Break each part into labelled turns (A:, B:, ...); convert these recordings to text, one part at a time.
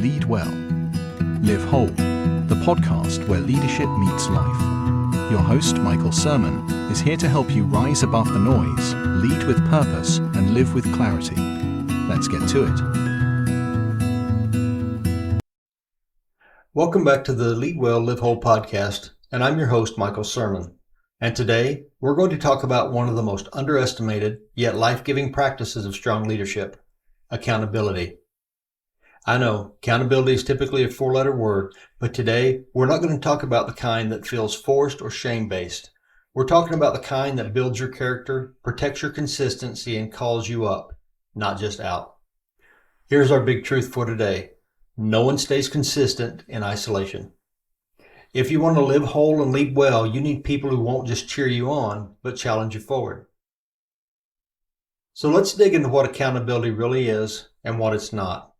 A: Lead Well, Live Whole, the podcast where leadership meets life. Your host, Michael Sermon, is here to help you rise above the noise, lead with purpose, and live with clarity. Let's get to it.
B: Welcome back to the Lead Well, Live Whole podcast, and I'm your host, Michael Sermon. And today, we're going to talk about one of the most underestimated, yet life-giving practices of strong leadership, accountability. I know, accountability is typically a four-letter word, but today, we're not going to talk about the kind that feels forced or shame-based. We're talking about the kind that builds your character, protects your consistency, and calls you up, not just out. Here's our big truth for today. No one stays consistent in isolation. If you want to live whole and lead well, you need people who won't just cheer you on, but challenge you forward. So let's dig into what accountability really is and what it's not,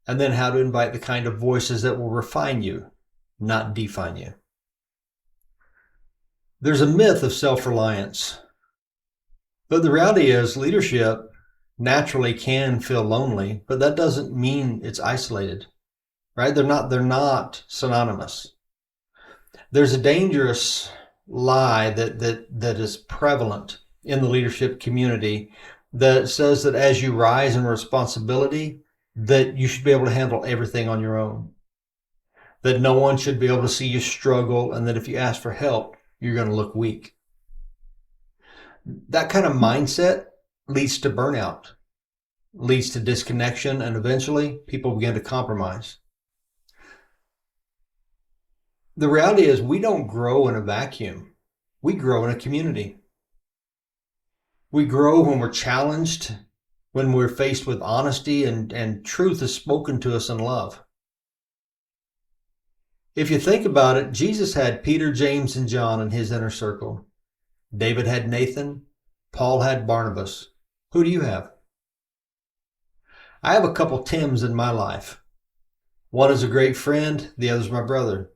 B: and then how to invite the kind of voices that will refine you, not define you. There's a myth of self-reliance, but the reality is leadership naturally can feel lonely, but that doesn't mean it's isolated, right? They're not synonymous. There's a dangerous lie that is prevalent in the leadership community that says that as you rise in responsibility, that you should be able to handle everything on your own, that no one should be able to see you struggle, and that if you ask for help, you're going to look weak. That kind of mindset leads to burnout, leads to disconnection, and eventually people begin to compromise. The reality is we don't grow in a vacuum. We grow in a community. We grow when we're challenged, when we're faced with honesty and truth is spoken to us in love. If you think about it, Jesus had Peter, James, and John in his inner circle. David had Nathan. Paul had Barnabas. Who do you have? I have a couple Tims in my life. One is a great friend. The other's my brother.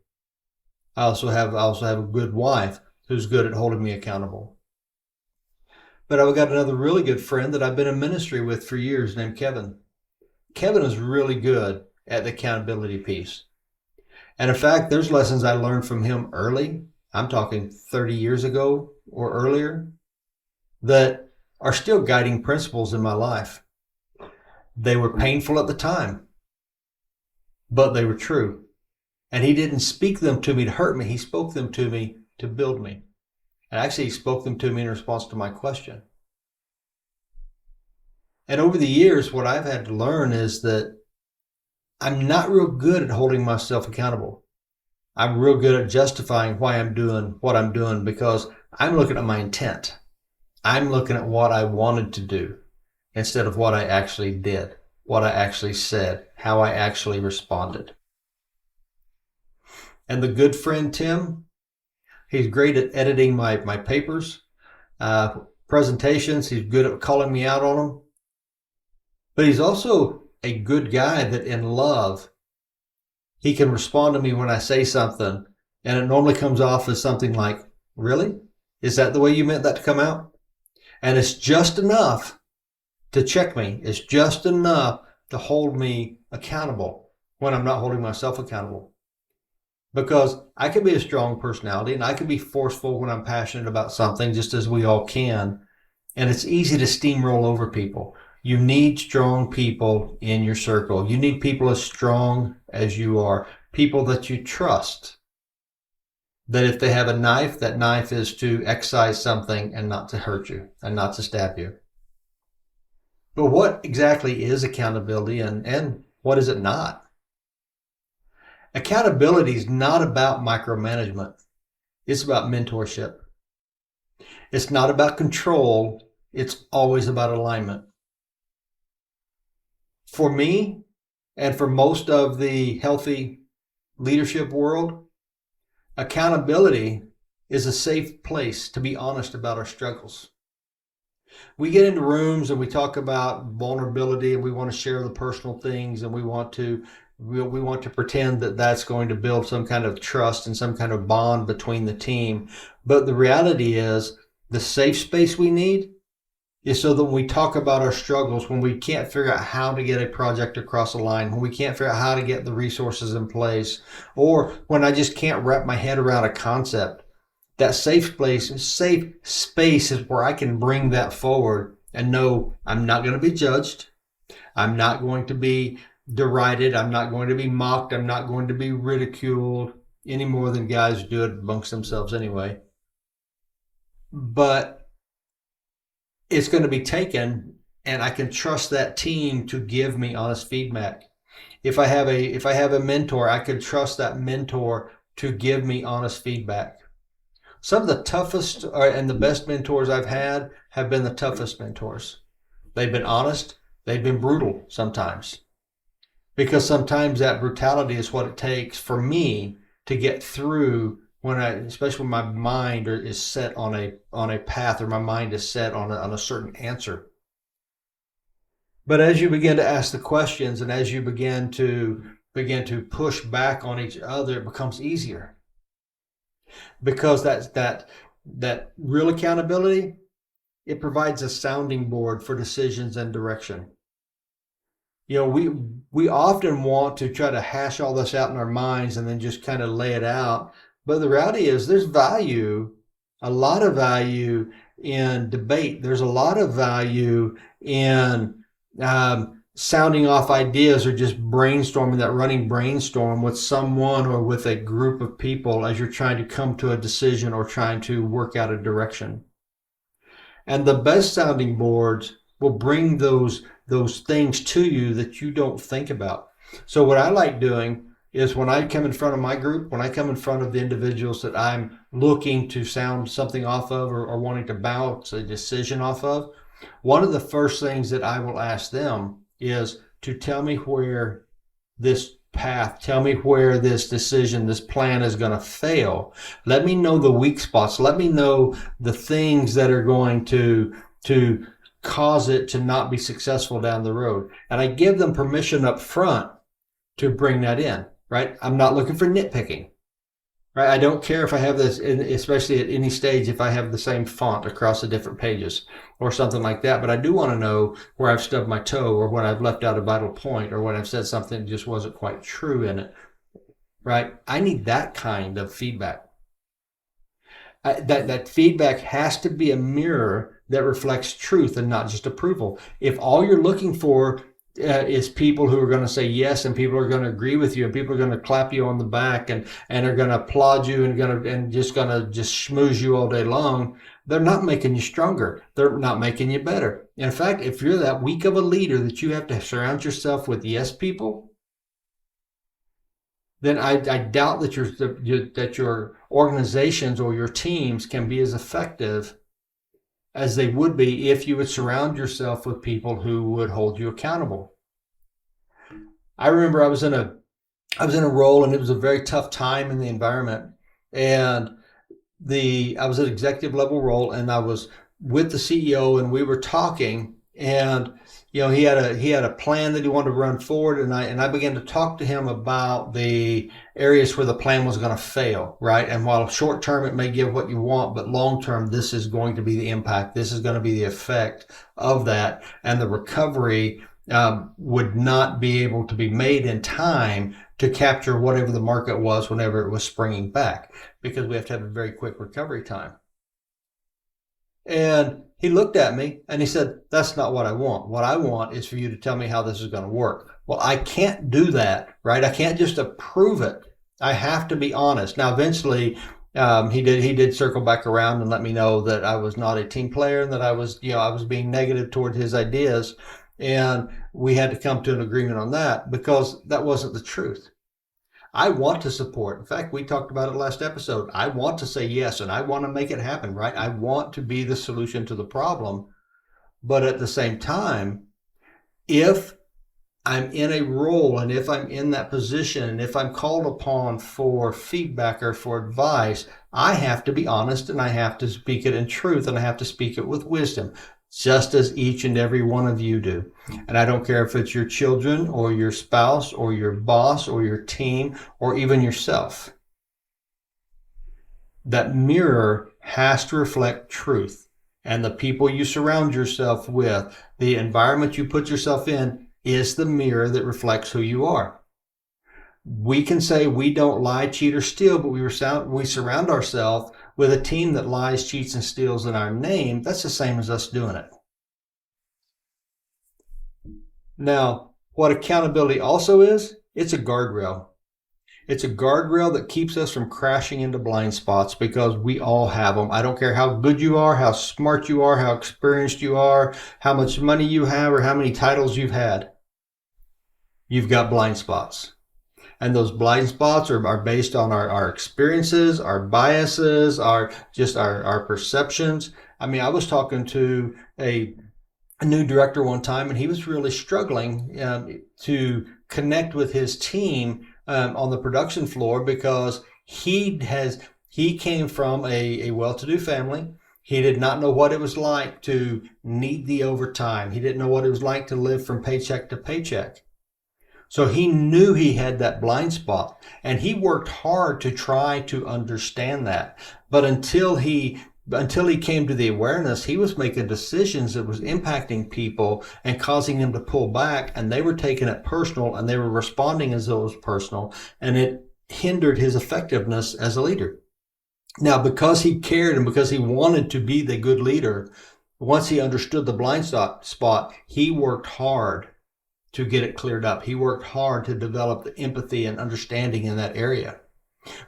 B: I also have a good wife who's good at holding me accountable. But I've got another really good friend that I've been in ministry with for years named Kevin. Kevin is really good at the accountability piece. And in fact, there's lessons I learned from him early. I'm talking 30 years ago or earlier that are still guiding principles in my life. They were painful at the time, but they were true. And he didn't speak them to me to hurt me. He spoke them to me to build me. And actually, he spoke them to me in response to my question. And over the years, what I've had to learn is that I'm not real good at holding myself accountable. I'm real good at justifying why I'm doing what I'm doing because I'm looking at my intent. I'm looking at what I wanted to do instead of what I actually did, what I actually said, how I actually responded. And the good friend, Tim, he's great at editing my papers, presentations. He's good at calling me out on them. But he's also a good guy that in love, he can respond to me when I say something. And it normally comes off as something like, really? Is that the way you meant that to come out? And it's just enough to check me. It's just enough to hold me accountable when I'm not holding myself accountable. Because I can be a strong personality and I can be forceful when I'm passionate about something, just as we all can. And it's easy to steamroll over people. You need strong people in your circle. You need people as strong as you are, people that you trust. That if they have a knife, that knife is to excise something and not to hurt you and not to stab you. But what exactly is accountability and what is it not? Accountability is not about micromanagement. It's about mentorship. It's not about control. It's always about alignment. For me, and for most of the healthy leadership world, accountability is a safe place to be honest about our struggles. We get into rooms and we talk about vulnerability and we want to share the personal things and we want to pretend that that's going to build some kind of trust and some kind of bond between the team. But the reality is the safe space we need is so that when we talk about our struggles, when we can't figure out how to get a project across the line, when we can't figure out how to get the resources in place, or when I just can't wrap my head around a concept, that safe space is where I can bring that forward and know I'm not going to be judged. I'm not going to be derided. I'm not going to be mocked. I'm not going to be ridiculed any more than guys do it amongst themselves anyway. But it's going to be taken, and I can trust that team to give me honest feedback. If I have a mentor, I can trust that mentor to give me honest feedback. Some of the toughest and the best mentors I've had have been the toughest mentors. They've been honest. They've been brutal sometimes, because sometimes that brutality is what it takes for me to get through especially when my mind is set on a path, or my mind is set on a certain answer. But as you begin to ask the questions, and as you begin to push back on each other, it becomes easier, because that real accountability, it provides a sounding board for decisions and direction. We often want to try to hash all this out in our minds and then just kind of lay it out. But the reality is there's a lot of value in debate. There's a lot of value in sounding off ideas, or just brainstorming, that running brainstorm with someone or with a group of people as you're trying to come to a decision or trying to work out a direction. And the best sounding boards will bring those things to you that you don't think about. So what I like doing is, when I come in front of my group, when I come in front of the individuals that I'm looking to sound something off of, or wanting to bounce a decision off of, one of the first things that I will ask them is to tell me where this decision, this plan is going to fail. Let me know the weak spots. Let me know the things that are going to cause it to not be successful down the road. And I give them permission up front to bring that in. Right? I'm not looking for nitpicking. Right? I don't care if I have this, especially at any stage, if I have the same font across the different pages or something like that. But I do want to know where I've stubbed my toe, or when I've left out a vital point, or when I've said something that just wasn't quite true in it. Right? I need that kind of feedback. That feedback has to be a mirror that reflects truth and not just approval. If all you're looking for is people who are going to say yes, and people are going to agree with you, and people are going to clap you on the back and are going to applaud you and just schmooze you all day long, they're not making you stronger. They're not making you better. In fact, if you're that weak of a leader that you have to surround yourself with yes people, then I doubt that your organizations or your teams can be as effective as they would be if you would surround yourself with people who would hold you accountable. I remember I was in a role, and it was a very tough time in the environment, and I was at executive level role, and I was with the CEO, and we were talking, and he had a plan that he wanted to run forward, and I began to talk to him about the areas where the plan was going to fail, right? And while short term it may give what you want, but long term this is going to be the impact. This is going to be the effect of that, and the recovery would not be able to be made in time to capture whatever the market was whenever it was springing back, because we have to have a very quick recovery time. And he looked at me and he said, "That's not what I want. What I want is for you to tell me how this is going to work." Well, I can't do that, right? I can't just approve it. I have to be honest. Now, eventually, he did circle back around and let me know that I was not a team player, and that I was being negative toward his ideas. And we had to come to an agreement on that, because that wasn't the truth. I want to support. In fact, we talked about it last episode. I want to say yes, and I want to make it happen, right? I want to be the solution to the problem. But at the same time, if I'm in a role, and if I'm in that position, and if I'm called upon for feedback or for advice, I have to be honest, and I have to speak it in truth, and I have to speak it with wisdom, just as each and every one of you do. And I don't care if it's your children or your spouse or your boss or your team or even yourself. That mirror has to reflect truth. And the people you surround yourself with, the environment you put yourself in, is the mirror that reflects who you are. We can say we don't lie, cheat, or steal, but we surround ourselves with a team that lies, cheats, and steals in our name. That's the same as us doing it. Now, what accountability also is, it's a guardrail. It's a guardrail that keeps us from crashing into blind spots, because we all have them. I don't care how good you are, how smart you are, how experienced you are, how much money you have, or how many titles you've had. You've got blind spots. And those blind spots are based on our experiences, our biases, our perceptions. I mean, I was talking to a new director one time, and he was really struggling to connect with his team on the production floor, because he came from a well-to-do family. He did not know what it was like to need the overtime. He didn't know what it was like to live from paycheck to paycheck. So he knew he had that blind spot, and he worked hard to try to understand that. But until he came to the awareness, he was making decisions that was impacting people and causing them to pull back, and they were taking it personal, and they were responding as though it was personal, and it hindered his effectiveness as a leader. Now, because he cared and because he wanted to be the good leader, once he understood the blind spot, he worked hard to get it cleared up. He worked hard to develop the empathy and understanding in that area.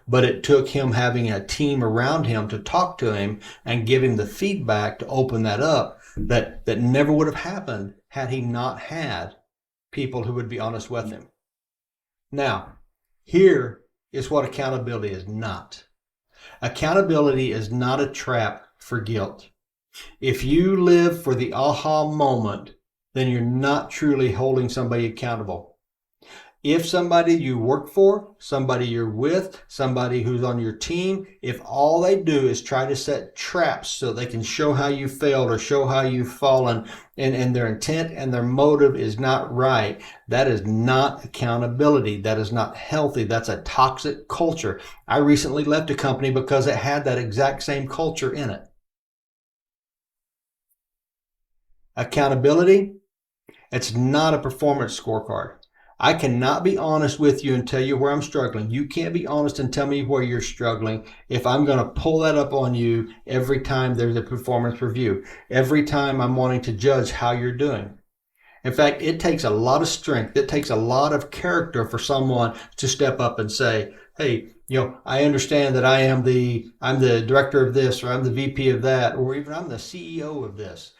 B: But it took him having a team around him to talk to him and give him the feedback to open that up, that never would have happened had he not had people who would be honest with him. Now, here is what accountability is not. Accountability is not a trap for guilt. If you live for the aha moment, then you're not truly holding somebody accountable. If somebody you work for, somebody you're with, somebody who's on your team, if all they do is try to set traps so they can show how you failed or show how you've fallen, and their intent and their motive is not right, that is not accountability. That is not healthy. That's a toxic culture. I recently left a company because it had that exact same culture in it. Accountability, it's not a performance scorecard. I cannot be honest with you and tell you where I'm struggling. You can't be honest and tell me where you're struggling if I'm going to pull that up on you every time there's a performance review, every time I'm wanting to judge how you're doing. In fact, it takes a lot of strength. It takes a lot of character for someone to step up and say, hey, I understand that I'm the director of this, or I'm the VP of that, or even I'm the CEO of this.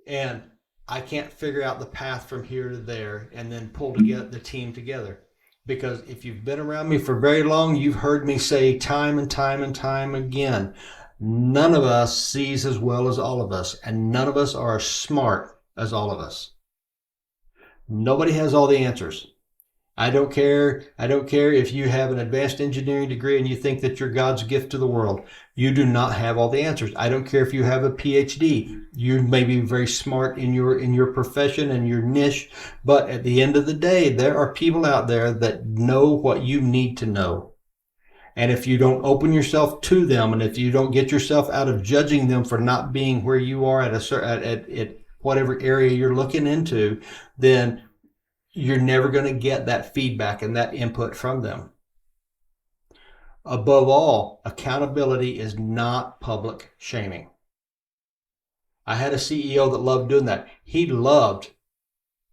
B: And I can't figure out the path from here to there and then pull the team together. Because if you've been around me for very long, you've heard me say time and time and time again, none of us sees as well as all of us, and none of us are as smart as all of us. Nobody has all the answers. I don't care if you have an advanced engineering degree and you think that you're God's gift to the world. You do not have all the answers. I don't care if you have a PhD. You may be very smart in your profession and your niche, but at the end of the day, there are people out there that know what you need to know. And if you don't open yourself to them, and if you don't get yourself out of judging them for not being where you are at whatever area you're looking into, then you're never going to get that feedback and that input from them. Above all, accountability is not public shaming. I had a CEO that loved doing that. He loved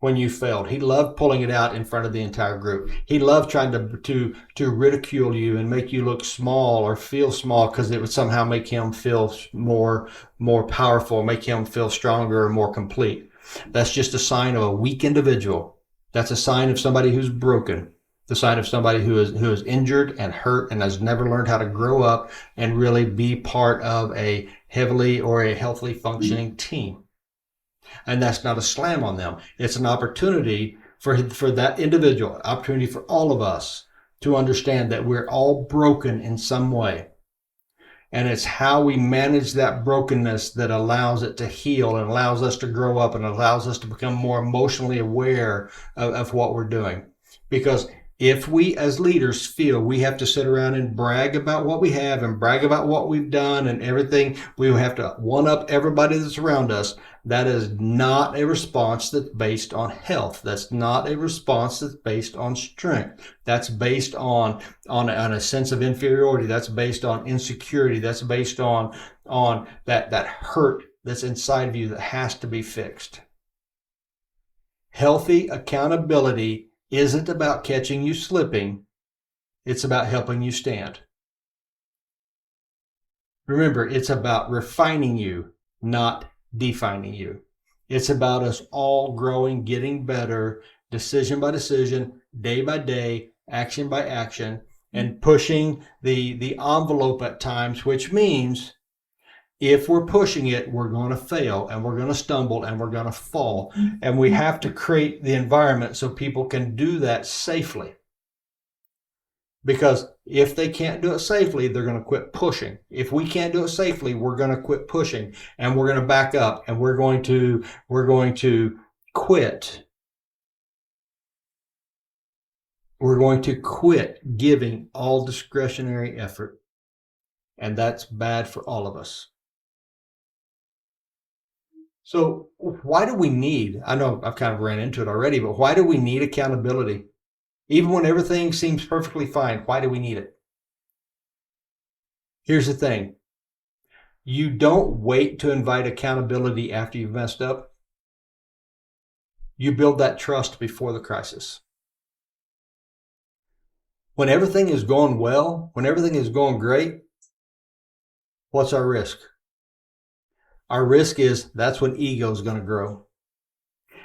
B: when you failed. He loved pulling it out in front of the entire group. He loved trying to ridicule you and make you look small or feel small, because it would somehow make him feel more powerful, make him feel stronger or more complete. That's just a sign of a weak individual. That's a sign of somebody who's broken, the sign of somebody who is injured and hurt and has never learned how to grow up and really be part of a heavily or a healthily functioning team. And that's not a slam on them. It's an opportunity for that individual, opportunity for all of us to understand that we're all broken in some way. And it's how we manage that brokenness that allows it to heal and allows us to grow up and allows us to become more emotionally aware of what we're doing. Because If we as leaders feel we have to sit around and brag about what we have and brag about what we've done and everything, we have to one up everybody that's around us. That is not a response that's based on health. That's not a response that's based on strength. That's based on a sense of inferiority. That's based on insecurity. That's based on that hurt that's inside of you that has to be fixed. Healthy accountability isn't about catching you slipping. It's about helping you stand. Remember, it's about refining you, not defining you. It's about us all growing, getting better, decision by decision, day by day, action by action, and pushing the envelope at times, which means if we're pushing it, we're going to fail and we're going to stumble and we're going to fall. And we have to create the environment so people can do that safely. Because if they can't do it safely, they're going to quit pushing. If we can't do it safely, we're going to quit pushing and we're going to back up and we're going to quit. We're going to quit giving all discretionary effort. And that's bad for all of us. So why do we need, I know I've kind of ran into it already, but why do we need accountability? Even when everything seems perfectly fine, why do we need it? Here's the thing. You don't wait to invite accountability after you've messed up. You build that trust before the crisis. When everything is going well, when everything is going great, what's our risk? Our risk is that's when ego is going to grow.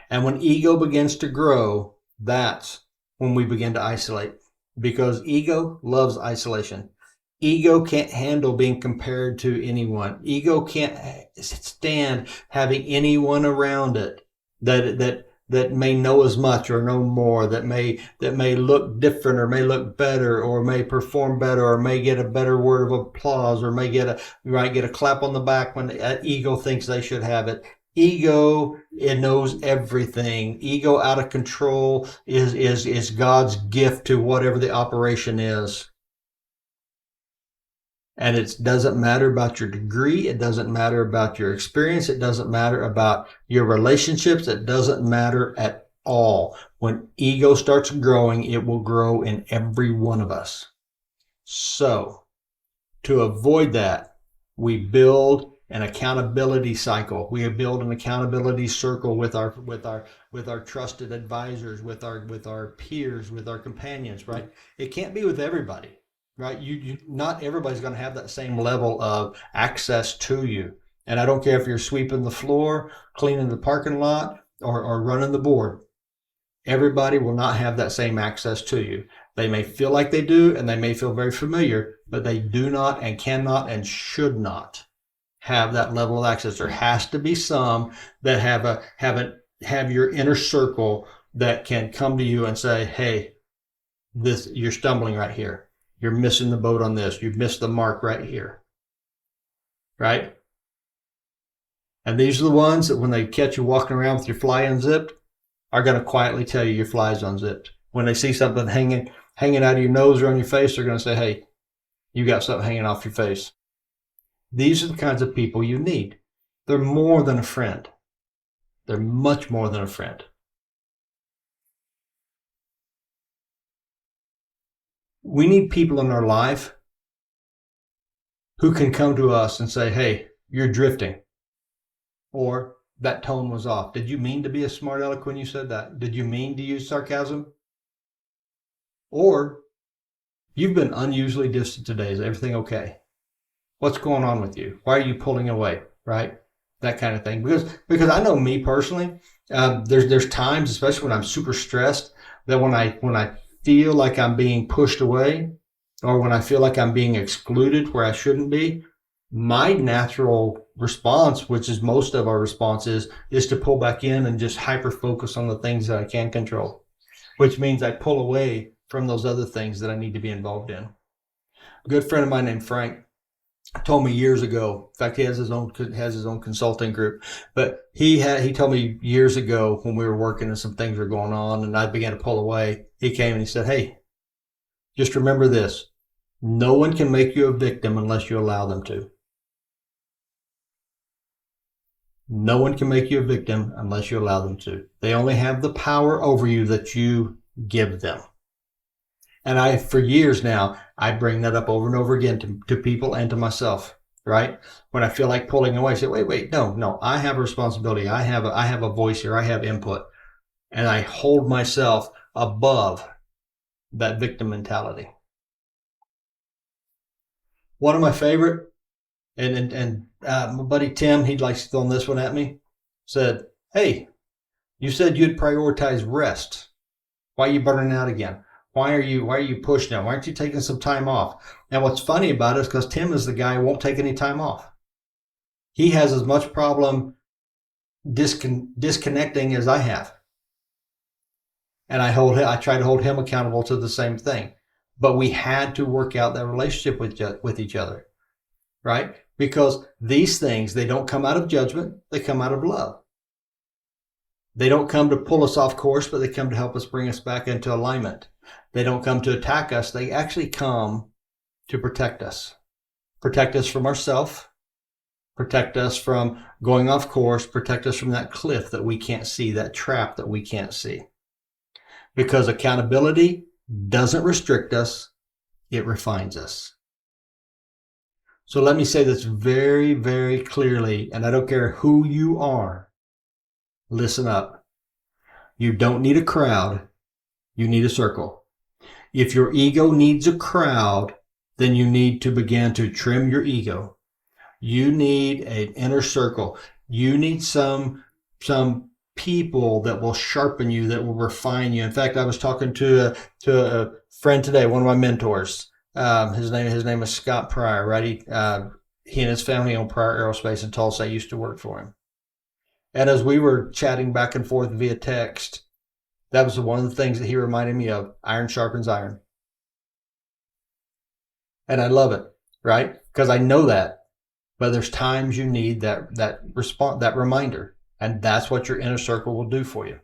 B: And when ego begins to grow, that's when we begin to isolate. Because ego loves isolation. Ego can't handle being compared to anyone. Ego can't stand having anyone around it that may know as much or know more, that may look different or may look better or may perform better or may get a better word of applause or might get a clap on the back when the ego thinks they should have it. Ego, it knows everything. Ego out of control is God's gift to whatever the operation is. And it doesn't matter about your degree. It doesn't matter about your experience. It doesn't matter about your relationships. It doesn't matter at all. When ego starts growing, it will grow in every one of us. So, to avoid that, we build an accountability cycle. We build an accountability circle with our trusted advisors, with our peers, with our companions, right? It can't be with everybody. Right? You not everybody's going to have that same level of access to you. And I don't care if you're sweeping the floor, cleaning the parking lot, or running the board. Everybody will not have that same access to you. They may feel like they do, and they may feel very familiar, but they do not and cannot and should not have that level of access. There has to be some that have your inner circle that can come to you and say, hey, you're stumbling right here. You're missing the boat on this. You've missed the mark right here. Right? And these are the ones that when they catch you walking around with your fly unzipped, are going to quietly tell you your fly's unzipped. When they see something hanging out of your nose or on your face, they're going to say, hey, you got something hanging off your face. These are the kinds of people you need. They're more than a friend. They're much more than a friend. We need people in our life who can come to us and say, hey, you're drifting. Or that tone was off. Did you mean to be a smart aleck when you said that? Did you mean to use sarcasm? Or you've been unusually distant today. Is everything okay? What's going on with you? Why are you pulling away? Right? That kind of thing. Because I know me personally, there's times, especially when I'm super stressed, that when I feel like I'm being pushed away or when I feel like I'm being excluded where I shouldn't be, my natural response, which is most of our responses, is to pull back in and just hyper focus on the things that I can control, which means I pull away from those other things that I need to be involved in. A good friend of mine named Frank told me years ago, in fact, he has his own consulting group, but he told me years ago when we were working and some things were going on and I began to pull away, he came and he said, hey, Just remember this. No one can make you a victim unless you allow them to. No one can make you a victim unless you allow them to. They only have the power over you that you give them. And for years now, I bring that up over and over again to people and to myself, right? When I feel like pulling away, I say, wait, no, I have a responsibility. I have a voice here. I have input. And I hold myself above that victim mentality. One of my favorite, and my buddy Tim, he likes to throw this one at me, said, hey, you said you'd prioritize rest. Why are you burning out again? Why are you pushed now? Why aren't you taking some time off? And what's funny about it is because Tim is the guy who won't take any time off. He has as much problem disconnecting as I have. And I try to hold him accountable to the same thing. But we had to work out that relationship with each other, right? Because these things, they don't come out of judgment, they come out of love. They don't come to pull us off course, but they come to help us bring us back into alignment. They don't come to attack us, they actually come to protect us. Protect us from ourselves, protect us from going off course, protect us from that cliff that we can't see, that trap that we can't see. Because accountability doesn't restrict us, it refines us. So let me say this very, very clearly, and I don't care who you are, listen up. You don't need a crowd, you need a circle. If your ego needs a crowd, then you need to begin to trim your ego. You need an inner circle. You need some people that will sharpen you, that will refine you. In fact, I was talking to a friend today, one of my mentors. His name is Scott Pryor, right? He and his family own Pryor Aerospace in Tulsa. I used to work for him. And as we were chatting back and forth via text, that was one of the things that he reminded me of. Iron sharpens iron. And I love it, right? Because I know that. But there's times you need that reminder. And that's what your inner circle will do for you.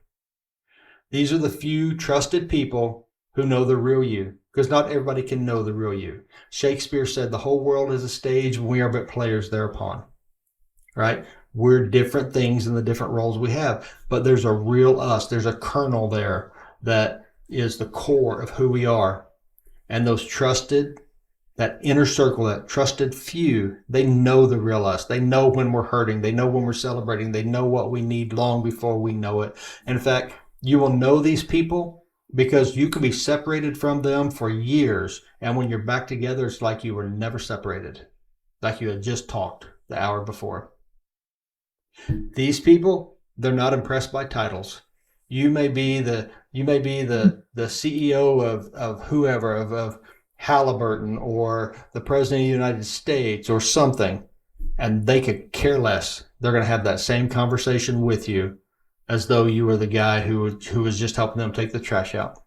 B: These are the few trusted people who know the real you, because not everybody can know the real you. Shakespeare said the whole world is a stage and we are but players thereupon, right? We're different things in the different roles we have, but there's a real us. There's a kernel there that is the core of who we are. And those trusted, that inner circle, that trusted few, they know the real us. They know when we're hurting. They know when we're celebrating. They know what we need long before we know it. In fact, you will know these people because you can be separated from them for years. And when you're back together, it's like you were never separated, like you had just talked the hour before. These people, they're not impressed by titles. You may be the CEO of whoever, of Halliburton or the President of the United States or something, and they could care less. They're going to have that same conversation with you as though you were the guy who was just helping them take the trash out.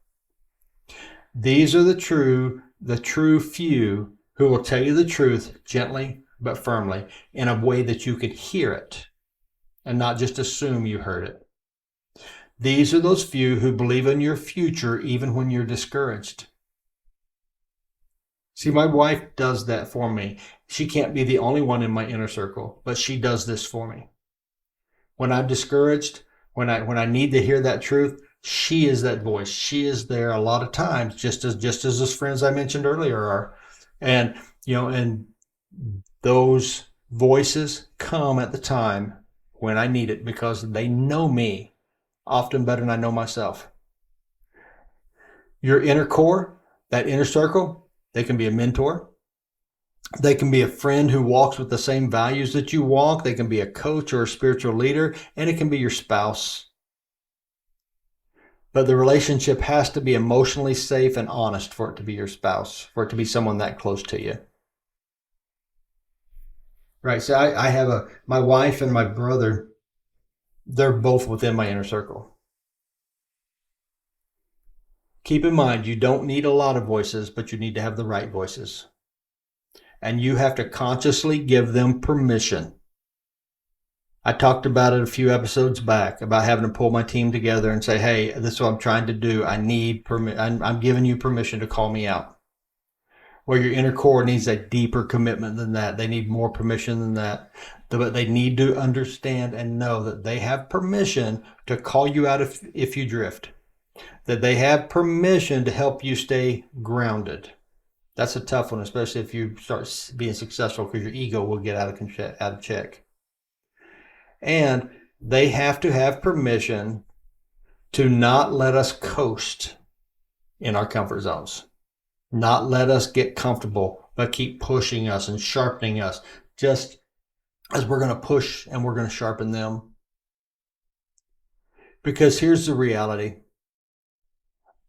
B: These are the true few who will tell you the truth gently but firmly in a way that you could hear it and not just assume you heard it. These are those few who believe in your future even when you're discouraged. See, my wife does that for me. She can't be the only one in my inner circle, but she does this for me. When I'm discouraged, when I need to hear that truth, she is that voice. She is there a lot of times, just as those friends I mentioned earlier are. And those voices come at the time when I need it because they know me often better than I know myself. Your inner core, that inner circle, they can be a mentor. They can be a friend who walks with the same values that you walk. They can be a coach or a spiritual leader, and it can be your spouse. But the relationship has to be emotionally safe and honest for it to be your spouse, for it to be someone that close to you. Right, so I have my wife and my brother, they're both within my inner circle. Keep in mind, you don't need a lot of voices, but you need to have the right voices. And you have to consciously give them permission. I talked about it a few episodes back about having to pull my team together and say, hey, this is what I'm trying to do. I need I'm giving you permission to call me out. Well, your inner core needs a deeper commitment than that. They need more permission than that. But they need to understand and know that they have permission to call you out if you drift. That they have permission to help you stay grounded. That's a tough one, especially if you start being successful, because your ego will get out of check. And they have to have permission to not let us coast in our comfort zones. Not let us get comfortable, but keep pushing us and sharpening us, just as we're going to push and we're going to sharpen them. Because here's the reality.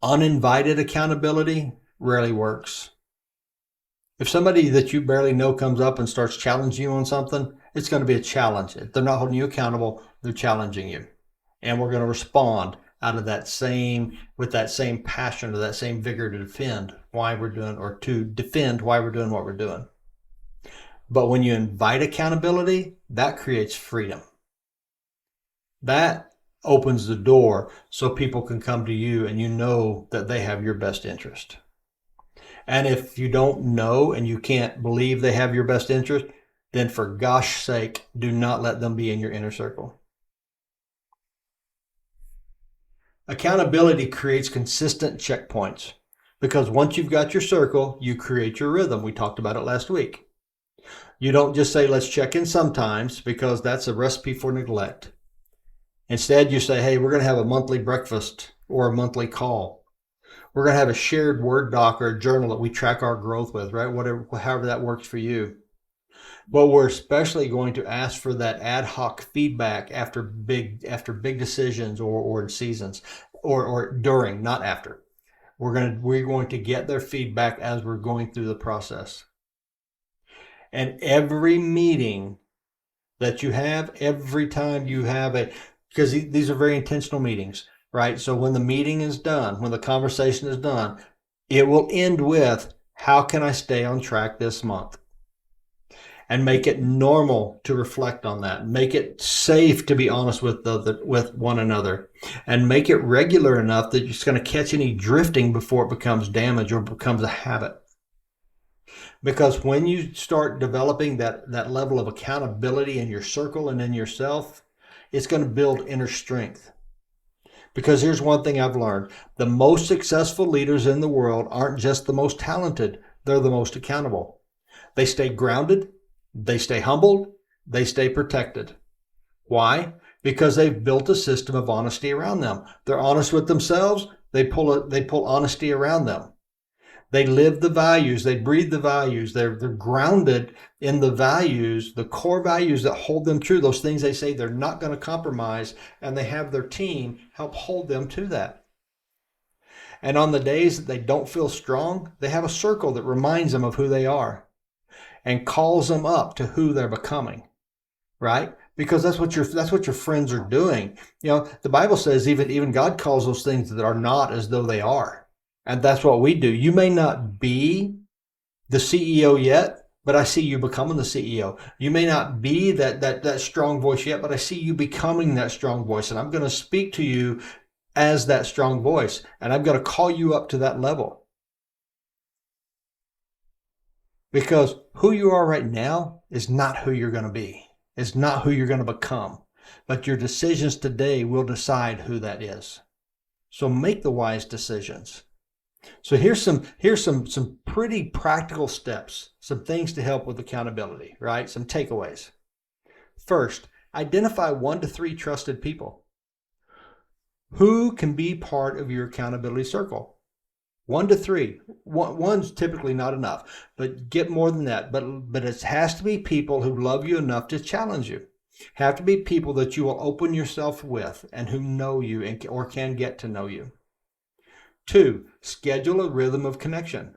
B: Uninvited accountability rarely works. If somebody that you barely know comes up and starts challenging you on something, it's going to be a challenge. If they're not holding you accountable, they're challenging you. And we're going to respond out of with that same passion or that same vigor to defend why we're doing what we're doing. But when you invite accountability, that creates freedom. That opens the door so people can come to you and you know that they have your best interest. And if you don't know and you can't believe they have your best interest, then for gosh sake, do not let them be in your inner circle. Accountability creates consistent checkpoints, because once you've got your circle, you create your rhythm. We talked about it last week. You don't just say, let's check in sometimes, because that's a recipe for neglect. Instead, you say, hey, we're going to have a monthly breakfast or a monthly call. We're going to have a shared Word doc or a journal that we track our growth with, right? However that works for you. But we're especially going to ask for that ad hoc feedback after big decisions or in seasons or during, not after. We're going to get their feedback as we're going through the process. And every meeting that you have, every time you have because these are very intentional meetings, right? So when the meeting is done, when the conversation is done, it will end with, how can I stay on track this month? And make it normal to reflect on that. Make it safe to be honest with one another. And make it regular enough that you're just going to catch any drifting before it becomes damage or becomes a habit. Because when you start developing that level of accountability in your circle and in yourself, it's going to build inner strength. Because here's one thing I've learned. The most successful leaders in the world aren't just the most talented. They're the most accountable. They stay grounded. They stay humbled. They stay protected. Why? Because they've built a system of honesty around them. They're honest with themselves. They pull honesty around them. They live the values. They breathe the values. They're grounded in the values, the core values that hold them true. Those things they say they're not going to compromise, and they have their team help hold them to that. And on the days that they don't feel strong, they have a circle that reminds them of who they are and calls them up to who they're becoming, right? Because that's what your friends are doing. You know, the Bible says even God calls those things that are not as though they are. And that's what we do. You may not be the CEO yet, but I see you becoming the CEO. You may not be that strong voice yet, but I see you becoming that strong voice. And I'm going to speak to you as that strong voice. And I'm going to call you up to that level. Because who you are right now is not who you're going to be. It's not who you're going to become. But your decisions today will decide who that is. So make the wise decisions. So here's some pretty practical steps, some things to help with accountability, right? Some takeaways. First, identify 1 to 3 trusted people. Who can be part of your accountability circle? 1 to 3. One's typically not enough, but get more than that. But it has to be people who love you enough to challenge you. Have to be people that you will open yourself with and who know you or can get to know you. 2, schedule a rhythm of connection.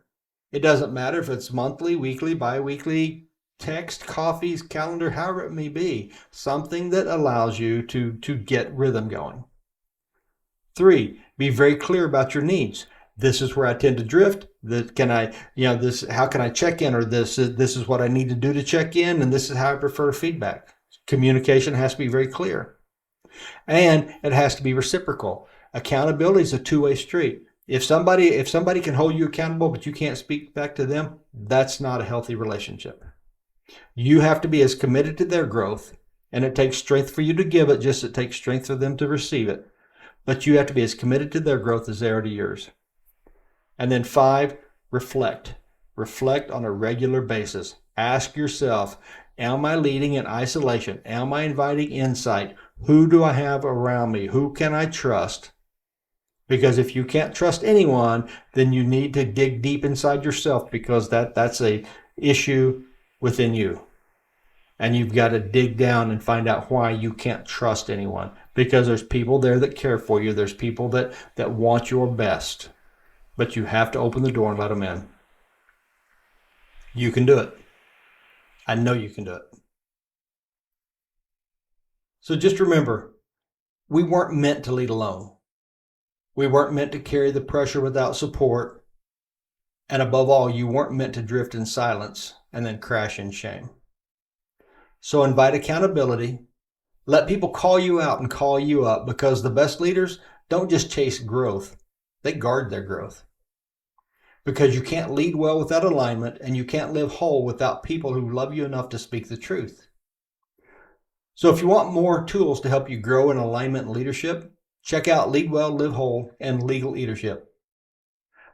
B: It doesn't matter if it's monthly, weekly, bi-weekly, text, coffees, calendar, however it may be. Something that allows you to get rhythm going. 3, be very clear about your needs. This is where I tend to drift. How can I check in? Or this is what I need to do to check in, and this is how I prefer feedback. Communication has to be very clear. And it has to be reciprocal. Accountability is a two-way street. If somebody can hold you accountable, but you can't speak back to them, that's not a healthy relationship. You have to be as committed to their growth, and it takes strength for you to give it, just it takes strength for them to receive it. But you have to be as committed to their growth as they are to yours. And then 5, reflect. Reflect on a regular basis. Ask yourself, am I leading in isolation? Am I inviting insight? Who do I have around me? Who can I trust? Because if you can't trust anyone, then you need to dig deep inside yourself, because that's a issue within you. And you've got to dig down and find out why you can't trust anyone. Because there's people there that care for you. There's people that want your best. But you have to open the door and let them in. You can do it. I know you can do it. So just remember, we weren't meant to lead alone. We weren't meant to carry the pressure without support. And above all, you weren't meant to drift in silence and then crash in shame. So invite accountability. Let people call you out and call you up, because the best leaders don't just chase growth. They guard their growth. Because you can't lead well without alignment, and you can't live whole without people who love you enough to speak the truth. So if you want more tools to help you grow in alignment and leadership, check out Lead Well, Live Whole, and Legal Leadership.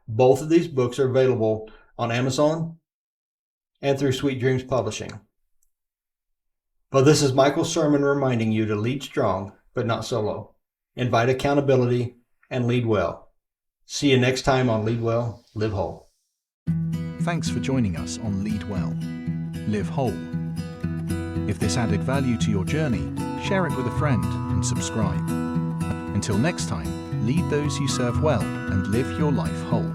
B: Both of these books are available on Amazon and through Sweet Dreams Publishing. But this is Michael Sermon reminding you to lead strong, but not solo. Invite accountability and lead well. See you next time on Lead Well, Live Whole.
A: Thanks for joining us on Lead Well, Live Whole. If this added value to your journey, share it with a friend and subscribe. Until next time, lead those you serve well and live your life whole.